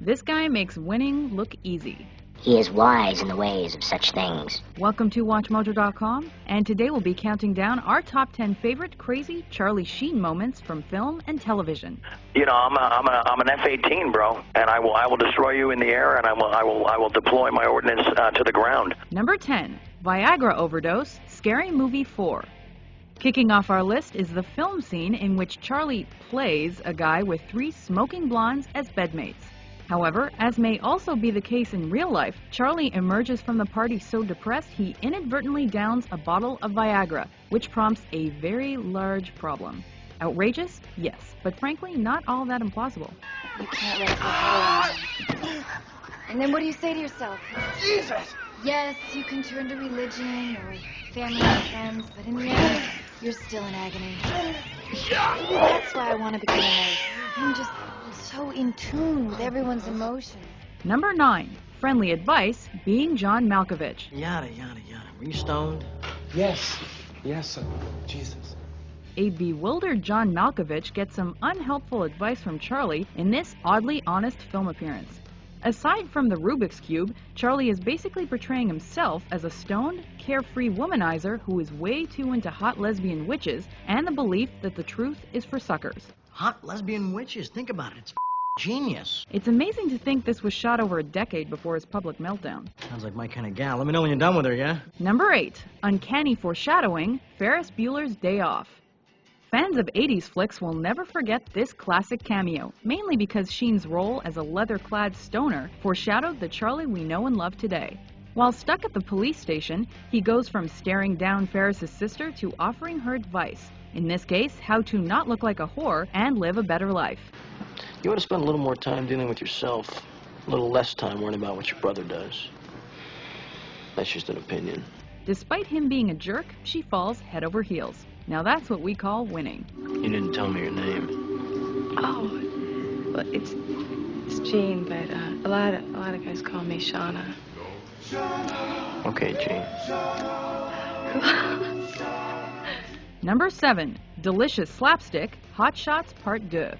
This guy makes winning look easy. He is wise in the ways of such things. Welcome to WatchMojo.com, and today we'll be counting down our top 10 favorite crazy Charlie Sheen moments from film and television. You know, I'm an F-18, bro, and I will destroy you in the air, and I will deploy my ordnance to the ground. Number 10, Viagra overdose, Scary Movie 4. Kicking off our list is the film scene in which Charlie plays a guy with 3 smoking blondes as bedmates. However, as may also be the case in real life, Charlie emerges from the party so depressed he inadvertently downs a bottle of Viagra, which prompts a very large problem. Outrageous? Yes, but frankly not all that implausible. You can't let it go on. And then what do you say to yourself? Jesus! Yes, you can turn to religion or family and friends, but in the end, you're still in agony. That's why I want to become a nurse. I'm just so in tune with everyone's emotions. Number 9, friendly advice, being John Malkovich. Yada, yada, yada. Were you stoned? Yes. Yes, sir. Jesus. A bewildered John Malkovich gets some unhelpful advice from Charlie in this oddly honest film appearance. Aside from the Rubik's Cube, Charlie is basically portraying himself as a stoned, carefree womanizer who is way too into hot lesbian witches and the belief that the truth is for suckers. Hot lesbian witches. Think about it. It's genius. It's amazing to think this was shot over a decade before his public meltdown. Sounds like my kind of gal. Let me know when you're done with her, yeah? Number 8, uncanny foreshadowing, Ferris Bueller's Day Off. Fans of 80s flicks will never forget this classic cameo, mainly because Sheen's role as a leather-clad stoner foreshadowed the Charlie we know and love today. While stuck at the police station, he goes from staring down Ferris's sister to offering her advice. In this case, how to not look like a whore and live a better life. You ought to spend a little more time dealing with yourself, a little less time worrying about what your brother does. That's just an opinion. Despite him being a jerk, she falls head over heels. Now that's what we call winning. You didn't tell me your name. Oh, well, it's Jean, but a lot of guys call me Shauna. Okay, Gene. Number 7, delicious slapstick, Hot Shots Part 2. Do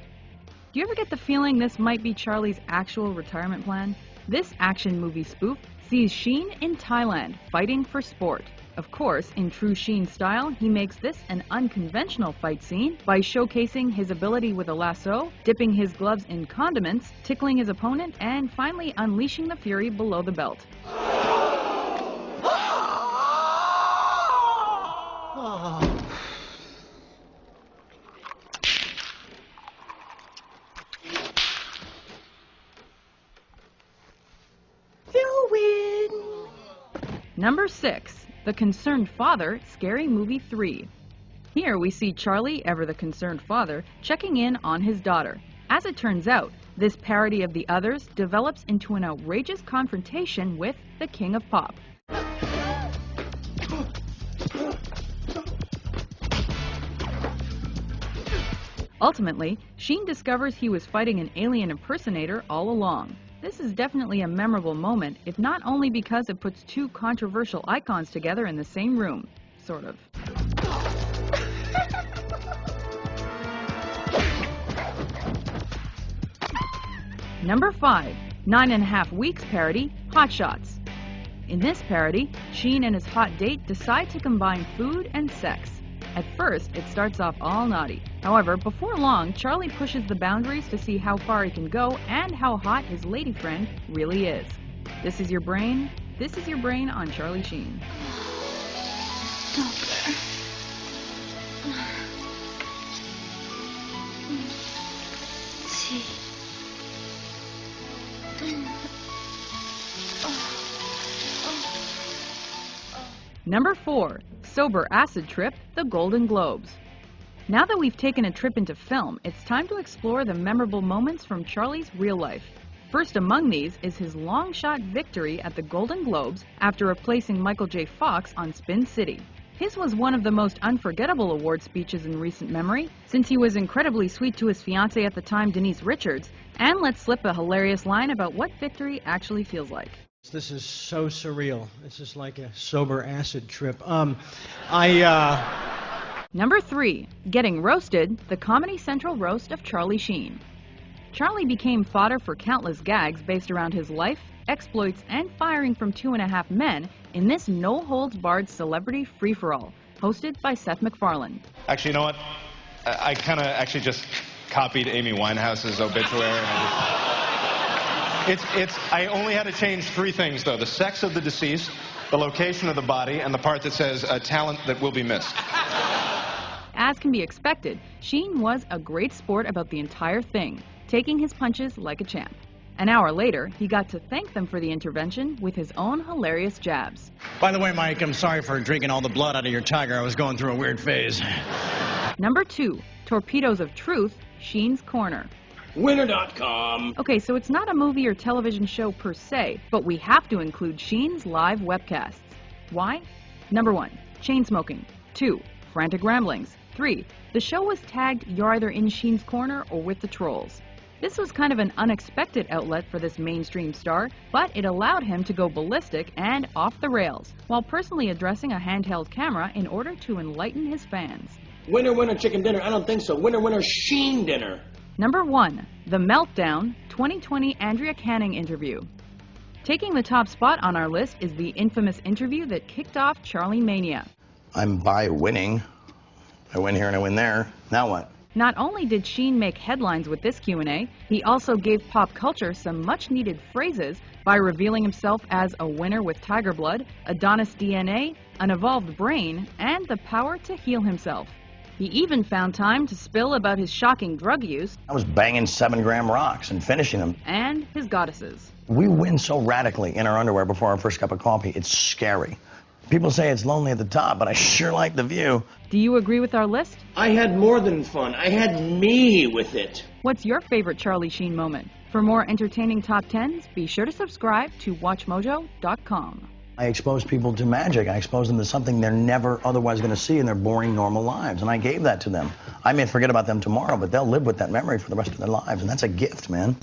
you ever get the feeling this might be Charlie's actual retirement plan? This action movie spoof sees Sheen in Thailand fighting for sport. Of course, in true Sheen style, he makes this an unconventional fight scene by showcasing his ability with a lasso, dipping his gloves in condiments, tickling his opponent, and finally unleashing the fury below the belt. You win! Number 6, The Concerned Father, Scary Movie 3. Here we see Charlie, ever the concerned father, checking in on his daughter. As it turns out, this parody of the others develops into an outrageous confrontation with the King of Pop. Ultimately, Sheen discovers he was fighting an alien impersonator all along. This is definitely a memorable moment, if not only because it puts 2 controversial icons together in the same room. Sort of. Number 5, 9.5 Weeks parody, Hot Shots. In this parody, Sheen and his hot date decide to combine food and sex. At first, it starts off all naughty. However, before long, Charlie pushes the boundaries to see how far he can go and how hot his lady friend really is. This is your brain. This is your brain on Charlie Sheen. Number 4, sober acid trip, the Golden Globes. Now that we've taken a trip into film, it's time to explore the memorable moments from Charlie's real life. First among these is his long-shot victory at the Golden Globes after replacing Michael J. Fox on Spin City. His was one of the most unforgettable award speeches in recent memory, since he was incredibly sweet to his fiancée at the time, Denise Richards, and let slip a hilarious line about what victory actually feels like. This is so surreal. This is like a sober acid trip. Number 3, Getting Roasted, the Comedy Central roast of Charlie Sheen. Charlie became fodder for countless gags based around his life, exploits, and firing from 2.5 Men in this no-holds-barred celebrity free-for-all, hosted by Seth MacFarlane. Actually, you know what? I kind of actually just copied Amy Winehouse's obituary. And I only had to change 3 things, though. The sex of the deceased, the location of the body, and the part that says talent that will be missed. As can be expected, Sheen was a great sport about the entire thing, taking his punches like a champ. An hour later, he got to thank them for the intervention with his own hilarious jabs. By the way, Mike, I'm sorry for drinking all the blood out of your tiger. I was going through a weird phase. Number 2, Torpedoes of Truth, Sheen's Corner. Winner.com. Okay, so it's not a movie or television show per se, but we have to include Sheen's live webcasts. Why? Number 1, chain smoking. 2, frantic ramblings. 3, the show was tagged "You're either in Sheen's Corner or with the Trolls." This was kind of an unexpected outlet for this mainstream star, but it allowed him to go ballistic and off the rails, while personally addressing a handheld camera in order to enlighten his fans. Winner, winner, chicken dinner. I don't think so. Winner, winner, Sheen dinner. Number 1, The Meltdown 2020 Andrea Canning interview. Taking the top spot on our list is the infamous interview that kicked off Charlie Mania. I'm by winning. I win here and I win there. Now what? Not only did Sheen make headlines with this Q&A, he also gave pop culture some much-needed phrases by revealing himself as a winner with tiger blood, Adonis DNA, an evolved brain, and the power to heal himself. He even found time to spill about his shocking drug use. I was banging 7-gram rocks and finishing them. And his goddesses. We win so radically in our underwear before our first cup of coffee, it's scary. People say it's lonely at the top, but I sure like the view. Do you agree with our list? I had more than fun. I had me with it. What's your favorite Charlie Sheen moment? For more entertaining top 10s, be sure to subscribe to WatchMojo.com. I expose people to magic. I expose them to something they're never otherwise going to see in their boring, normal lives. And I gave that to them. I may forget about them tomorrow, but they'll live with that memory for the rest of their lives. And that's a gift, man.